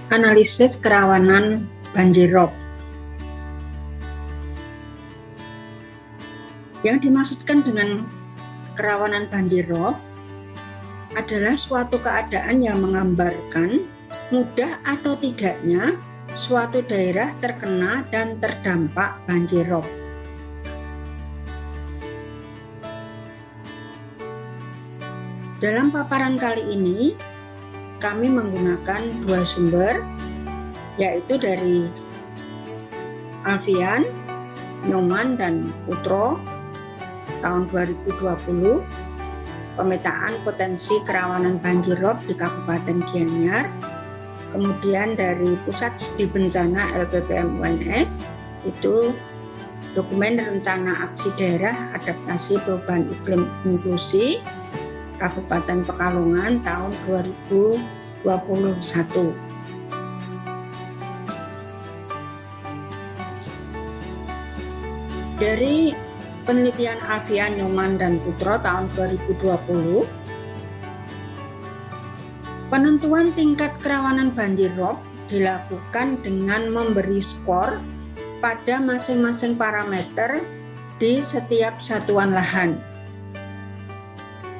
Analisis kerawanan banjir rob. Yang dimaksudkan dengan kerawanan banjir rob adalah suatu keadaan yang menggambarkan mudah atau tidaknya suatu daerah terkena dan terdampak banjir rob. Dalam paparan kali ini, kami menggunakan dua sumber, yaitu dari Alfian, Nyoman, dan Putro tahun 2020, pemetaan potensi kerawanan banjir rob di Kabupaten Gianyar, kemudian dari Pusat Studi Bencana LPPM UNS, itu dokumen rencana aksi daerah adaptasi perubahan iklim inklusi Kabupaten Pekalongan tahun 2021. Dari penelitian Alfian, Nyoman, dan Putro tahun 2020, penentuan tingkat kerawanan banjir rob dilakukan dengan memberi skor pada masing-masing parameter di setiap satuan lahan.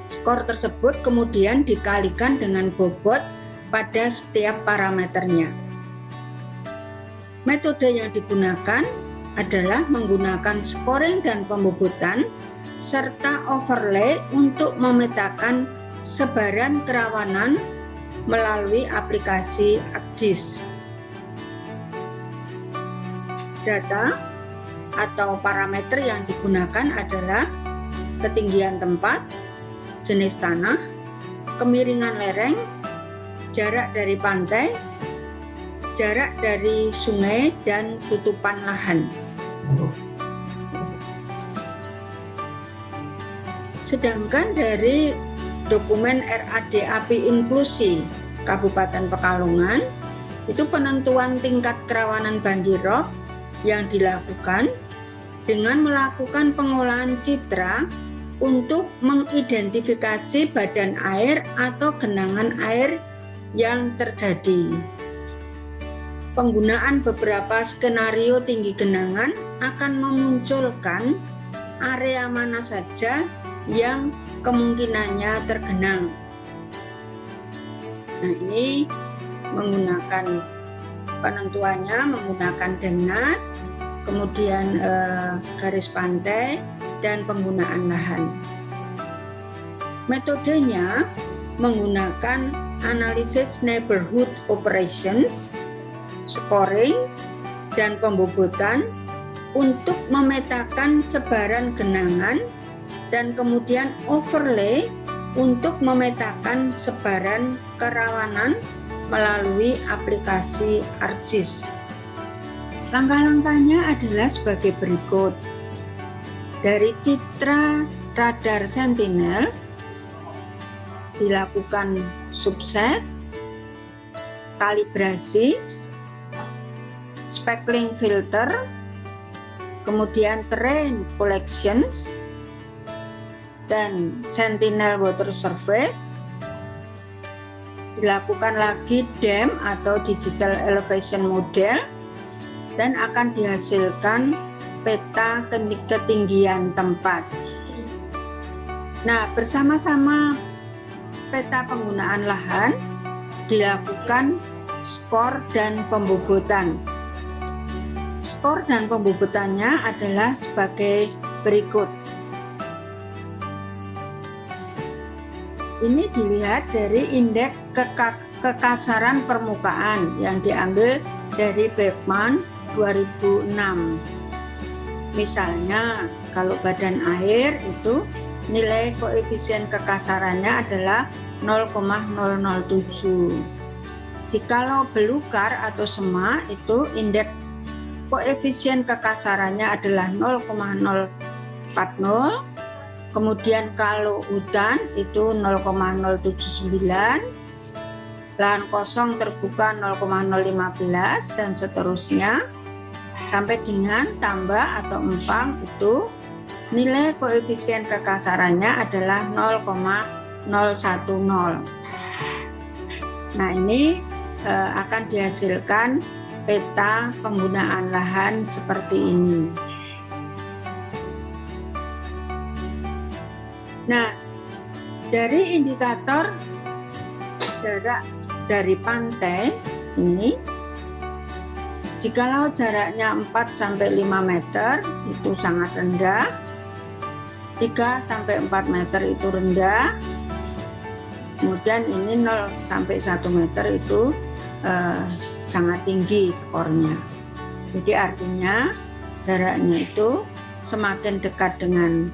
Skor tersebut kemudian dikalikan dengan bobot pada setiap parameternya. Metode yang digunakan adalah menggunakan scoring dan pembobotan serta overlay untuk memetakan sebaran kerawanan melalui aplikasi ArcGIS. Data atau parameter yang digunakan adalah ketinggian tempat, jenis tanah, kemiringan lereng, jarak dari pantai, jarak dari sungai, dan tutupan lahan. Sedangkan dari dokumen RADAP Inklusi Kabupaten Pekalongan, itu penentuan tingkat kerawanan banjir rob yang dilakukan dengan melakukan pengolahan citra untuk mengidentifikasi badan air atau genangan air yang terjadi. Penggunaan beberapa skenario tinggi genangan akan memunculkan area mana saja yang kemungkinannya tergenang. Nah, ini menggunakan penentuannya menggunakan DENAS, kemudian garis pantai, dan penggunaan lahan. Metodenya menggunakan analisis neighborhood operations, scoring, dan pembobotan untuk memetakan sebaran genangan dan kemudian overlay untuk memetakan sebaran kerawanan melalui aplikasi ArcGIS. Langkah-langkahnya adalah sebagai berikut. Dari citra radar Sentinel dilakukan subset, kalibrasi, speckling filter, kemudian terrain collections, dan Sentinel water surface. Dilakukan lagi DEM atau digital elevation model, dan akan dihasilkan peta ketinggian tempat. Nah, bersama-sama peta penggunaan lahan dilakukan skor dan pembobotan. Skor dan pembobotannya adalah sebagai berikut. Ini dilihat dari indeks kekasaran permukaan yang diambil dari Bergman 2006. Misalnya, kalau badan air itu nilai koefisien kekasarannya adalah 0,007. Jikalau belukar atau semak itu indeks koefisien kekasarannya adalah 0,040. Kemudian kalau hutan itu 0,079, lahan kosong terbuka 0,015, dan seterusnya sampai dengan tambah atau empang itu nilai koefisien kekasarannya adalah 0,010. Nah, ini akan dihasilkan peta penggunaan lahan seperti ini. Nah, dari indikator jarak dari pantai ini, jikalau jaraknya 4-5 meter itu sangat rendah, 3-4 meter itu rendah, kemudian ini 0-1 meter itu sangat tinggi skornya. Jadi artinya jaraknya itu semakin dekat dengan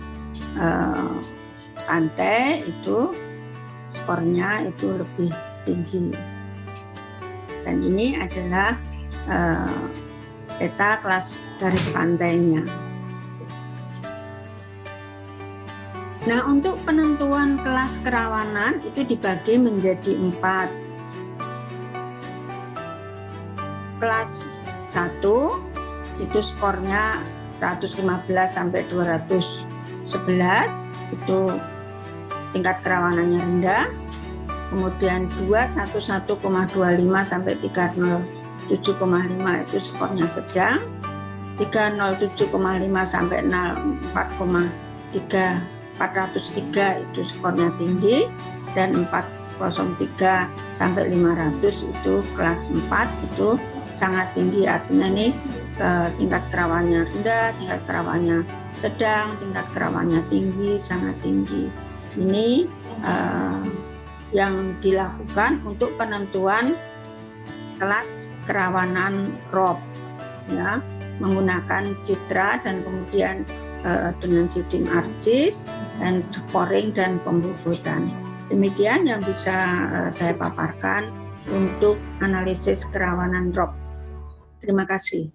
pantai itu skornya itu lebih tinggi. Dan ini adalah peta kelas garis pantainya. Nah, untuk penentuan kelas kerawanan itu dibagi menjadi 4. Kelas 1 itu skornya 115 sampai 211, itu tingkat kerawanannya rendah. Kemudian 211,25 sampai 307,5 itu skornya sedang. 307,5 sampai 403 itu skornya tinggi, dan 403 sampai 500 itu kelas 4 itu sangat tinggi. Artinya ini tingkat kerawanannya rendah, tingkat kerawanannya sedang, tingkat kerawanannya tinggi, sangat tinggi. Ini yang dilakukan untuk penentuan kelas kerawanan ROP, ya, menggunakan citra dan kemudian dengan sistem ARGIS dan scoring dan pembobotan. Demikian yang bisa saya paparkan untuk analisis kerawanan ROP. Terima kasih.